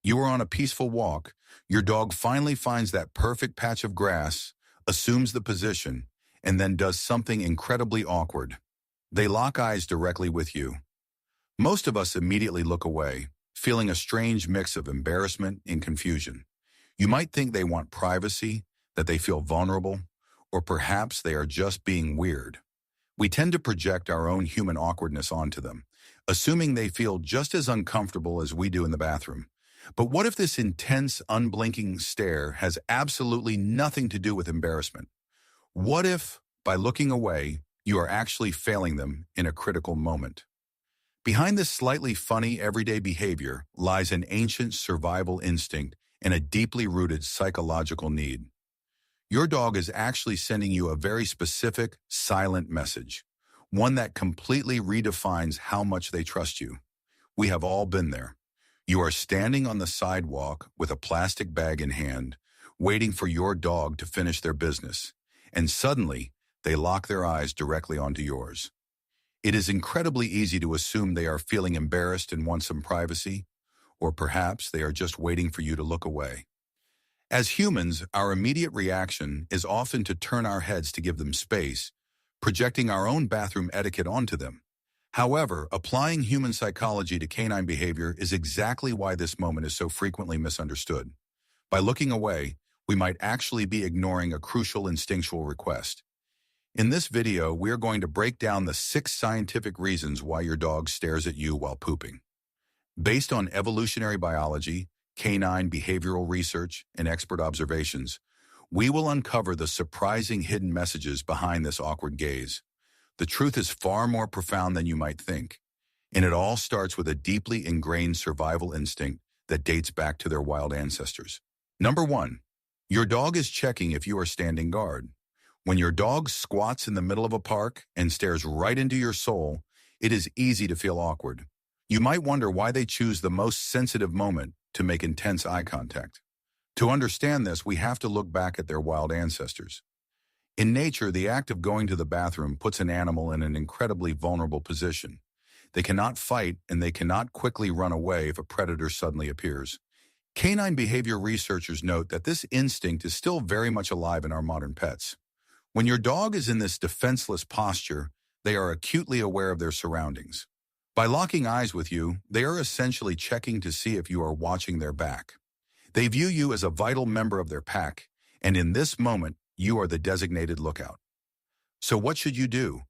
You are on a peaceful walk. Your dog finally finds that perfect patch of grass, assumes the position, and then does something incredibly awkward. They lock eyes directly with you. Most of us immediately look away, feeling a strange mix of embarrassment and confusion. You might think they want privacy, that they feel vulnerable, or perhaps they are just being weird. We tend to project our own human awkwardness onto them, assuming they feel just as uncomfortable as we do in the bathroom. But what if this intense, unblinking stare has absolutely nothing to do with embarrassment? What if, by looking away, you are actually failing them in a critical moment? Behind this slightly funny everyday behavior lies an ancient survival instinct and a deeply rooted psychological need. Your dog is actually sending you a very specific, silent message, one that completely redefines how much they trust you. We have all been there. You are standing on the sidewalk with a plastic bag in hand, waiting for your dog to finish their business, and suddenly they lock their eyes directly onto yours. It is incredibly easy to assume they are feeling embarrassed and want some privacy, or perhaps they are just waiting for you to look away. As humans, our immediate reaction is often to turn our heads to give them space, projecting our own bathroom etiquette onto them. However, applying human psychology to canine behavior is exactly why this moment is so frequently misunderstood. By looking away, we might actually be ignoring a crucial instinctual request. In this video, we are going to break down the 6 scientific reasons why your dog stares at you while pooping. Based on evolutionary biology, canine behavioral research, and expert observations, we will uncover the surprising hidden messages behind this awkward gaze. The truth is far more profound than you might think, and it all starts with a deeply ingrained survival instinct that dates back to their wild ancestors. Number 1. Your dog is checking if you are standing guard. When your dog squats in the middle of a park and stares right into your soul, it is easy to feel awkward. You might wonder why they choose the most sensitive moment to make intense eye contact. To understand this, we have to look back at their wild ancestors. In nature, the act of going to the bathroom puts an animal in an incredibly vulnerable position. They cannot fight and they cannot quickly run away if a predator suddenly appears. Canine behavior researchers note that this instinct is still very much alive in our modern pets. When your dog is in this defenseless posture, they are acutely aware of their surroundings. By locking eyes with you, they are essentially checking to see if you are watching their back. They view you as a vital member of their pack, and in this moment, you are the designated lookout. So what should you do?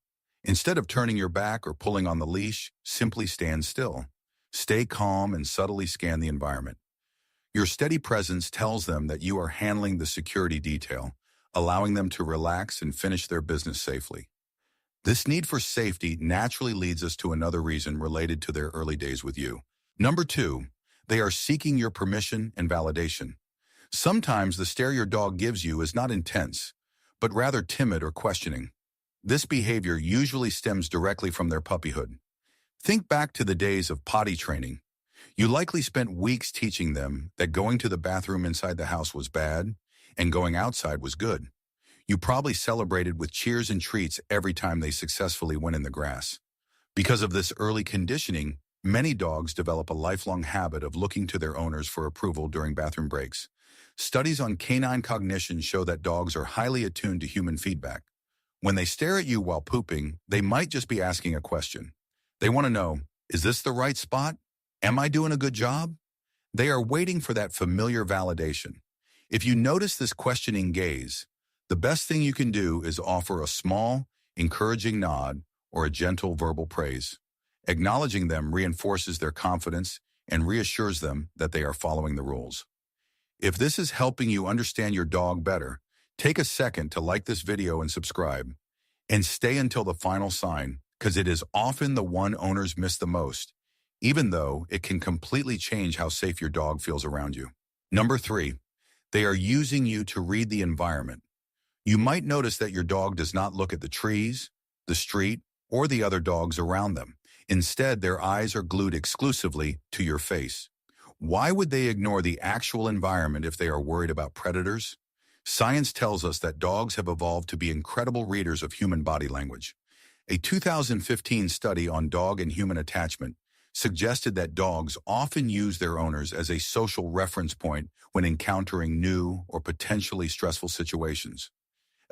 Instead of turning your back or pulling on the leash, simply stand still. Stay calm and subtly scan the environment. Your steady presence tells them that you are handling the security detail, allowing them to relax and finish their business safely. This need for safety naturally leads us to another reason related to their early days with you. Number 2, they are seeking your permission and validation. Sometimes the stare your dog gives you is not intense, but rather timid or questioning. This behavior usually stems directly from their puppyhood. Think back to the days of potty training. You likely spent weeks teaching them that going to the bathroom inside the house was bad and going outside was good. You probably celebrated with cheers and treats every time they successfully went in the grass. Because of this early conditioning, many dogs develop a lifelong habit of looking to their owners for approval during bathroom breaks. Studies on canine cognition show that dogs are highly attuned to human feedback. When they stare at you while pooping, they might just be asking a question. They want to know, is this the right spot? Am I doing a good job? They are waiting for that familiar validation. If you notice this questioning gaze, the best thing you can do is offer a small, encouraging nod or a gentle verbal praise. Acknowledging them reinforces their confidence and reassures them that they are following the rules. If this is helping you understand your dog better, take a second to like this video and subscribe. And stay until the final sign, because it is often the one owners miss the most, even though it can completely change how safe your dog feels around you. Number 3, they are using you to read the environment. You might notice that your dog does not look at the trees, the street, or the other dogs around them. Instead, their eyes are glued exclusively to your face. Why would they ignore the actual environment if they are worried about predators? Science tells us that dogs have evolved to be incredible readers of human body language. A 2015 study on dog and human attachment suggested that dogs often use their owners as a social reference point when encountering new or potentially stressful situations.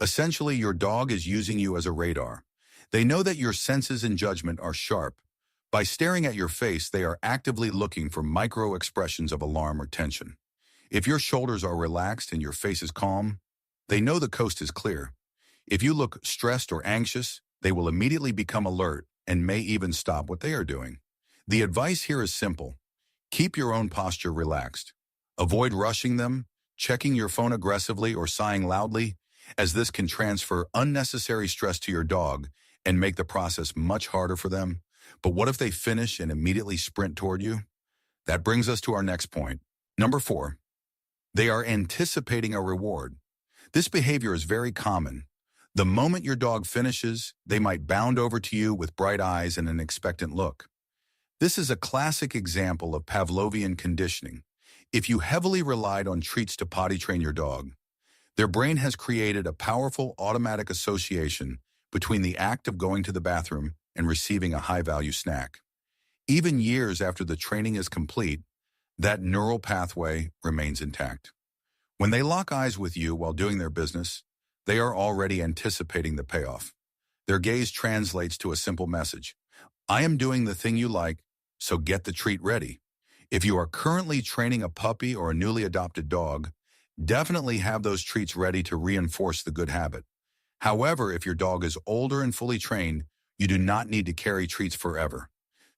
Essentially, your dog is using you as a radar. They know that your senses and judgment are sharp. By staring at your face, they are actively looking for micro-expressions of alarm or tension. If your shoulders are relaxed and your face is calm, they know the coast is clear. If you look stressed or anxious, they will immediately become alert and may even stop what they are doing. The advice here is simple. Keep your own posture relaxed. Avoid rushing them, checking your phone aggressively, or sighing loudly, as this can transfer unnecessary stress to your dog and make the process much harder for them. But what if they finish and immediately sprint toward you? That brings us to our next point. Number 4, they are anticipating a reward. This behavior is very common. The moment your dog finishes, they might bound over to you with bright eyes and an expectant look. This is a classic example of Pavlovian conditioning. If you heavily relied on treats to potty train your dog, their brain has created a powerful automatic association between the act of going to the bathroom and receiving a high-value snack. Even years after the training is complete, that neural pathway remains intact. When they lock eyes with you while doing their business, they are already anticipating the payoff. Their gaze translates to a simple message. I am doing the thing you like, so get the treat ready. If you are currently training a puppy or a newly adopted dog, definitely have those treats ready to reinforce the good habit. However, if your dog is older and fully trained, you do not need to carry treats forever.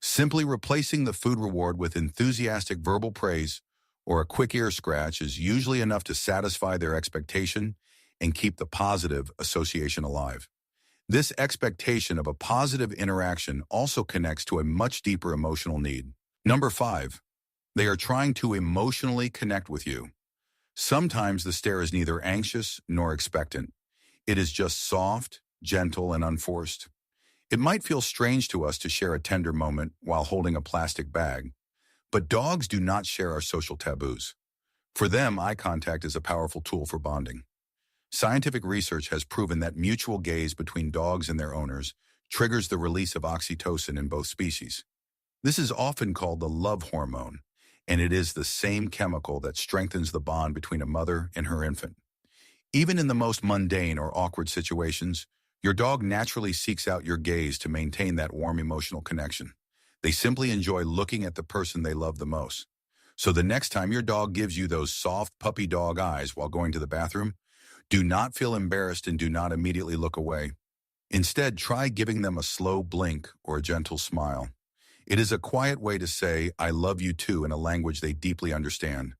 Simply replacing the food reward with enthusiastic verbal praise or a quick ear scratch is usually enough to satisfy their expectation and keep the positive association alive. This expectation of a positive interaction also connects to a much deeper emotional need. Number 5, they are trying to emotionally connect with you. Sometimes the stare is neither anxious nor expectant. It is just soft, gentle, and unforced. It might feel strange to us to share a tender moment while holding a plastic bag, but dogs do not share our social taboos. For them, eye contact is a powerful tool for bonding. Scientific research has proven that mutual gaze between dogs and their owners triggers the release of oxytocin in both species. This is often called the love hormone, and it is the same chemical that strengthens the bond between a mother and her infant. Even in the most mundane or awkward situations, your dog naturally seeks out your gaze to maintain that warm emotional connection. They simply enjoy looking at the person they love the most. So the next time your dog gives you those soft puppy dog eyes while going to the bathroom, do not feel embarrassed and do not immediately look away. Instead, try giving them a slow blink or a gentle smile. It is a quiet way to say, I love you too, in a language they deeply understand.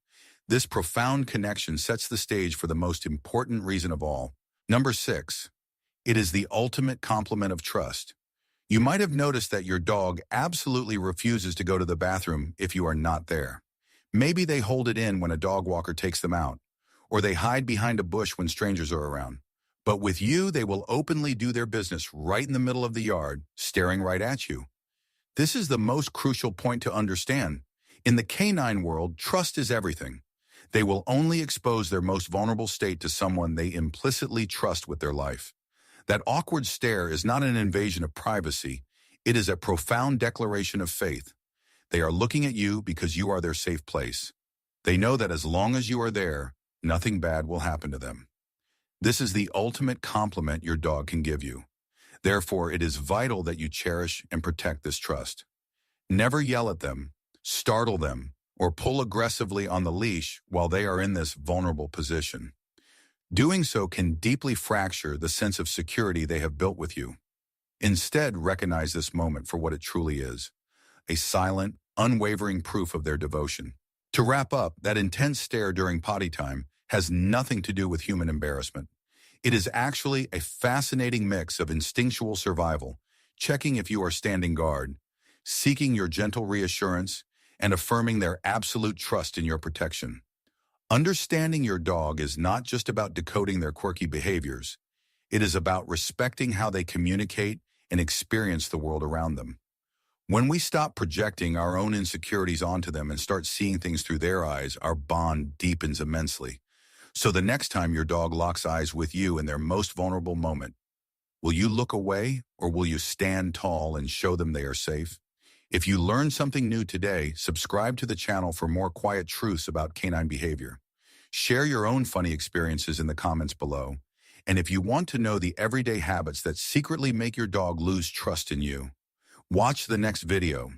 This profound connection sets the stage for the most important reason of all. Number 6, it is the ultimate complement of trust. You might have noticed that your dog absolutely refuses to go to the bathroom if you are not there. Maybe they hold it in when a dog walker takes them out, or they hide behind a bush when strangers are around. But with you, they will openly do their business right in the middle of the yard, staring right at you. This is the most crucial point to understand. In the canine world, trust is everything. They will only expose their most vulnerable state to someone they implicitly trust with their life. That awkward stare is not an invasion of privacy. It is a profound declaration of faith. They are looking at you because you are their safe place. They know that as long as you are there, nothing bad will happen to them. This is the ultimate compliment your dog can give you. Therefore, it is vital that you cherish and protect this trust. Never yell at them, startle them, or pull aggressively on the leash while they are in this vulnerable position. Doing so can deeply fracture the sense of security they have built with you. Instead, recognize this moment for what it truly is, a silent, unwavering proof of their devotion. To wrap up, that intense stare during potty time has nothing to do with human embarrassment. It is actually a fascinating mix of instinctual survival, checking if you are standing guard, seeking your gentle reassurance, and affirming their absolute trust in your protection. Understanding your dog is not just about decoding their quirky behaviors. It is about respecting how they communicate and experience the world around them. When we stop projecting our own insecurities onto them and start seeing things through their eyes, our bond deepens immensely. So the next time your dog locks eyes with you in their most vulnerable moment, will you look away or will you stand tall and show them they are safe? If you learned something new today, subscribe to the channel for more quiet truths about canine behavior. Share your own funny experiences in the comments below. And if you want to know the everyday habits that secretly make your dog lose trust in you, watch the next video.